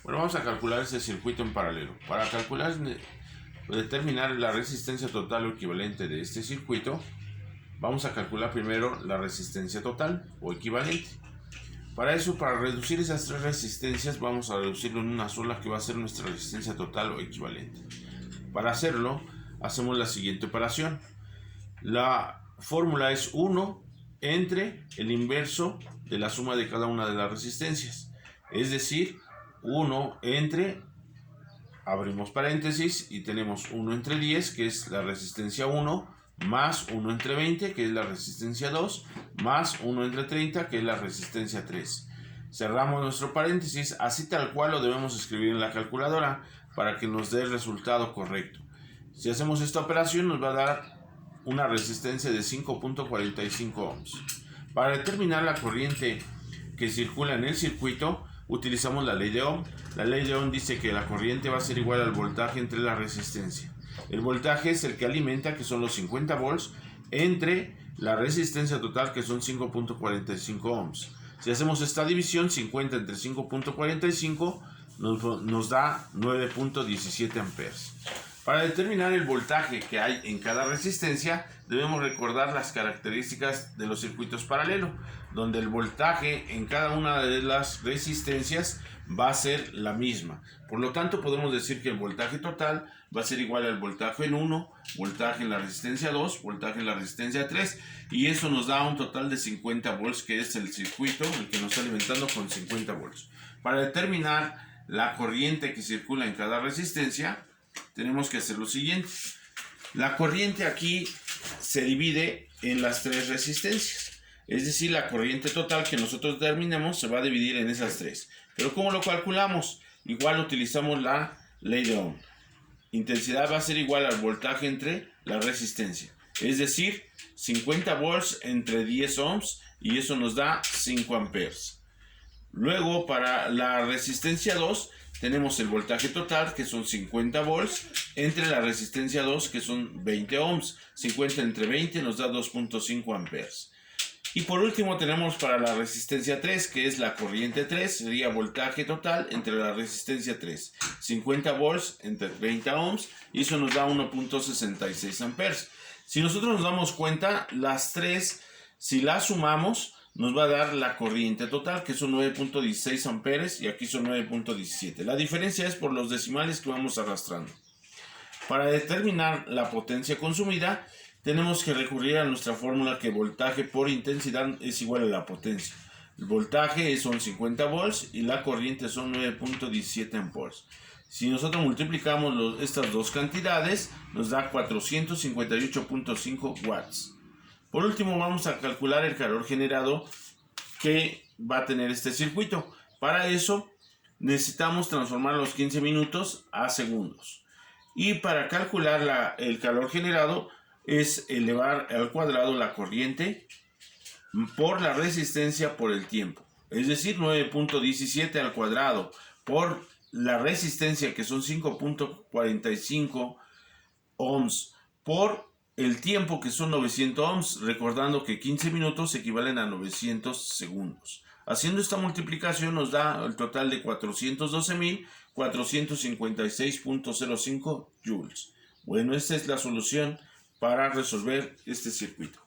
Bueno, vamos a calcular ese circuito en paralelo. Para calcular, determinar la resistencia total o equivalente de este circuito, vamos a calcular primero la resistencia total o equivalente. Para eso, para reducir esas tres resistencias, vamos a reducirlo en una sola que va a ser nuestra resistencia total o equivalente. Para hacerlo, hacemos la siguiente operación. La fórmula es 1 entre el inverso de la suma de cada una de las resistencias. Es decir, 1 entre, abrimos paréntesis y tenemos 1 entre 10, que es la resistencia 1, más 1 entre 20, que es la resistencia 2, más 1 entre 30, que es la resistencia 3. Cerramos nuestro paréntesis, así tal cual lo debemos escribir en la calculadora para que nos dé el resultado correcto. Si hacemos esta operación nos va a dar una resistencia de 5.45 ohms. Para determinar la corriente que circula en el circuito, utilizamos la ley de Ohm. La ley de Ohm dice que la corriente va a ser igual al voltaje entre la resistencia. El voltaje es el que alimenta, que son los 50 volts, entre la resistencia total, que son 5.45 ohms. Si hacemos esta división, 50 entre 5.45 nos da 9.17 amperes. Para determinar el voltaje que hay en cada resistencia, debemos recordar las características de los circuitos paralelos, donde el voltaje en cada una de las resistencias va a ser la misma. Por lo tanto, podemos decir que el voltaje total va a ser igual al voltaje en 1, voltaje en la resistencia 2, voltaje en la resistencia 3, y eso nos da un total de 50 volts, que es el circuito el que nos está alimentando con 50 volts. Para determinar la corriente que circula en cada resistencia, tenemos que hacer lo siguiente. La corriente aquí se divide en las tres resistencias. Es decir, la corriente total que nosotros determinemos se va a dividir en esas tres. Pero ¿cómo lo calculamos? Igual utilizamos la ley de Ohm. Intensidad va a ser igual al voltaje entre la resistencia. Es decir, 50 volts entre 10 ohms, y eso nos da 5 amperes. Luego, para la resistencia 2, tenemos el voltaje total, que son 50 volts, entre la resistencia 2, que son 20 ohms. 50 entre 20 nos da 2.5 amperes. Y por último tenemos para la resistencia 3, que es la corriente 3, sería voltaje total entre la resistencia 3. 50 volts entre 20 ohms, y eso nos da 1.66 amperes. Si nosotros nos damos cuenta, las tres, si las sumamos, nos va a dar la corriente total, que son 9.16 amperes, y aquí son 9.17. La diferencia es por los decimales que vamos arrastrando. Para determinar la potencia consumida, tenemos que recurrir a nuestra fórmula, que voltaje por intensidad es igual a la potencia. El voltaje son 50 volts y la corriente son 9.17 amperes. Si nosotros multiplicamos estas dos cantidades, nos da 458.5 watts. Por último, vamos a calcular el calor generado que va a tener este circuito. Para eso necesitamos transformar los 15 minutos a segundos. Y para calcular el calor generado es elevar al cuadrado la corriente por la resistencia por el tiempo. Es decir, 9.17 al cuadrado por la resistencia, que son 5.45 ohms, por el tiempo, que son 900 ohms, recordando que 15 minutos equivalen a 900 segundos. Haciendo esta multiplicación nos da el total de 412.456.05 joules. Bueno, esta es la solución para resolver este circuito.